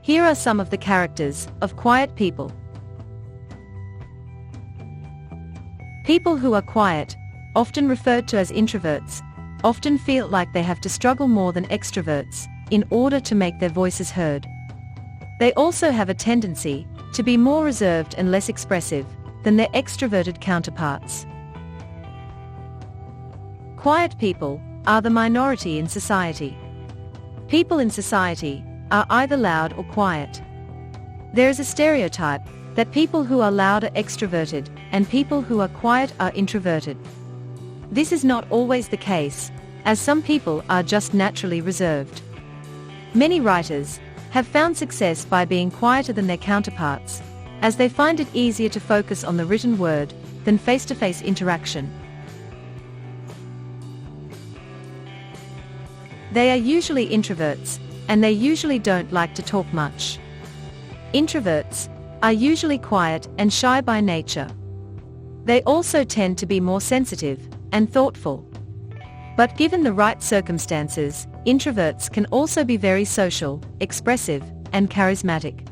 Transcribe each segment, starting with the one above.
Here are some of the characters of quiet people. People who are quiet, often referred to as introverts, often feel like they have to struggle more than extroverts in order to make their voices heard. They also have a tendency to be more reserved and less expressive than their extroverted counterparts. Quiet people are the minority in society. People in society are either loud or quiet. There is a stereotype that people who are loud are extroverted and people who are quiet are introverted. This is not always the case, as some people are just naturally reserved. Many writers have found success by being quieter than their counterparts, as they find it easier to focus on the written word than face-to-face interaction. They are usually introverts, and they usually don't like to talk much. Introverts are usually quiet and shy by nature. They also tend to be more sensitive and thoughtful. But given the right circumstances, introverts can also be very social, expressive, and charismatic.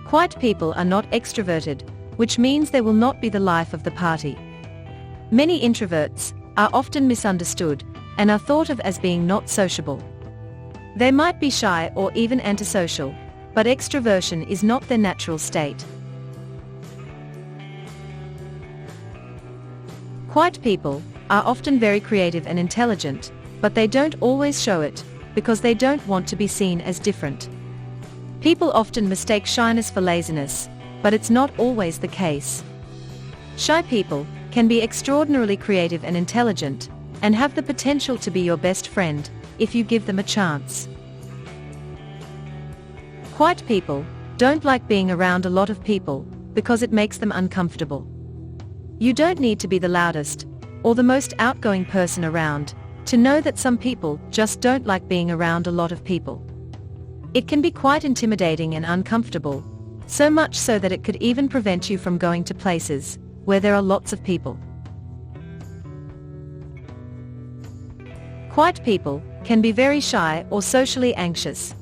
Quiet people are not extroverted, which means they will not be the life of the party. Many introverts are often misunderstood and are thought of as being not sociable. They might be shy or even antisocial, but extroversion is not their natural state. Quiet people are often very creative and intelligent, but they don't always show it, because they don't want to be seen as different. People often mistake shyness for laziness, but it's not always the case. Shy people can be extraordinarily creative and intelligent, and have the potential to be your best friend, if you give them a chance. Quiet people don't like being around a lot of people, because it makes them uncomfortable. You don't need to be the loudest, or the most outgoing person around, to know that some people just don't like being around a lot of people. It can be quite intimidating and uncomfortable, so much so that it could even prevent you from going to places where there are lots of people. Quiet people can be very shy or socially anxious.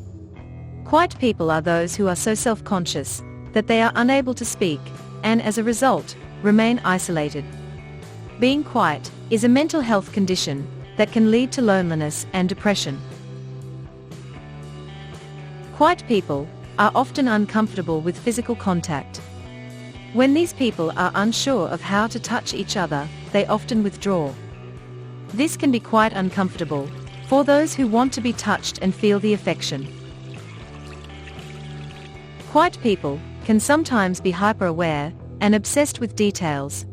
Quiet people are those who are so self-conscious that they are unable to speak, and as a result, remain isolated. Being quiet is a mental health condition that can lead to loneliness and depression. Quiet people are often uncomfortable with physical contact. When these people are unsure of how to touch each other, they often withdraw. This can be quite uncomfortable for those who want to be touched and feel the affection. Quiet people can sometimes be hyper-aware and obsessed with details.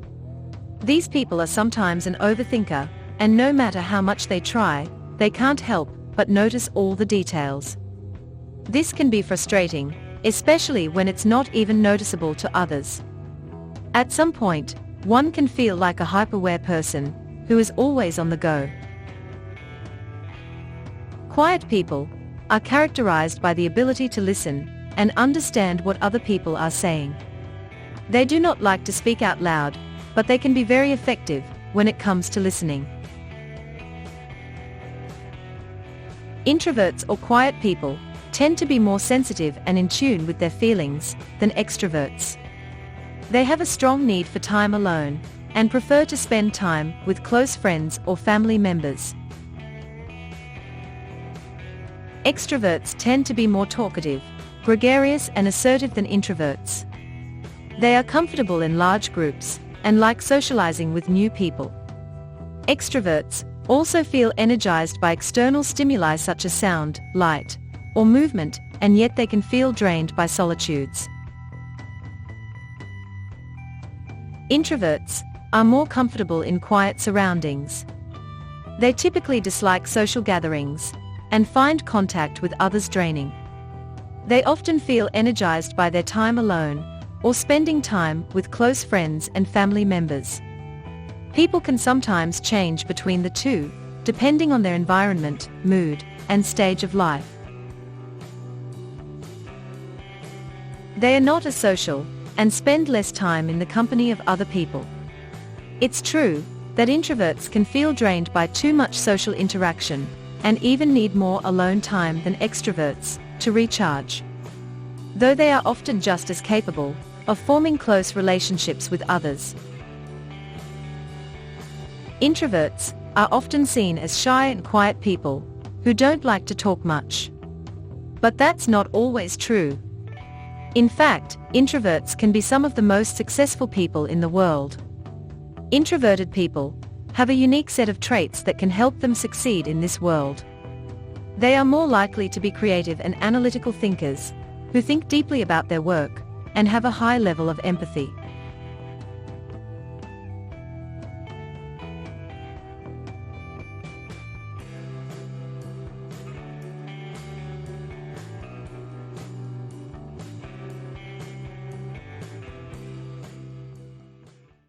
These people are sometimes an overthinker, and no matter how much they try, they can't help but notice all the details. This can be frustrating, especially when it's not even noticeable to others. At some point, one can feel like a hyper-aware person who is always on the go. Quiet people are characterized by the ability to listen and understand what other people are saying. They do not like to speak out loud, but they can be very effective when it comes to listening. Introverts or quiet people tend to be more sensitive and in tune with their feelings than extroverts. They have a strong need for time alone and prefer to spend time with close friends or family members. Extroverts tend to be more talkative, gregarious and assertive than introverts. They are comfortable in large groups and like socializing with new people. Extroverts also feel energized by external stimuli such as sound, light, or movement, and yet they can feel drained by solitudes. Introverts are more comfortable in quiet surroundings. They typically dislike social gatherings and find contact with others draining. They often feel energized by their time alone or spending time with close friends and family members. People can sometimes change between the two, depending on their environment, mood, and stage of life. They are not as social and spend less time in the company of other people. It's true that introverts can feel drained by too much social interaction, and even need more alone time than extroverts to recharge. Though they are often just as capable of forming close relationships with others. Introverts are often seen as shy and quiet people who don't like to talk much. But that's not always true. In fact, introverts can be some of the most successful people in the world. Introverted people have a unique set of traits that can help them succeed in this world. They are more likely to be creative and analytical thinkers who think deeply about their work and have a high level of empathy.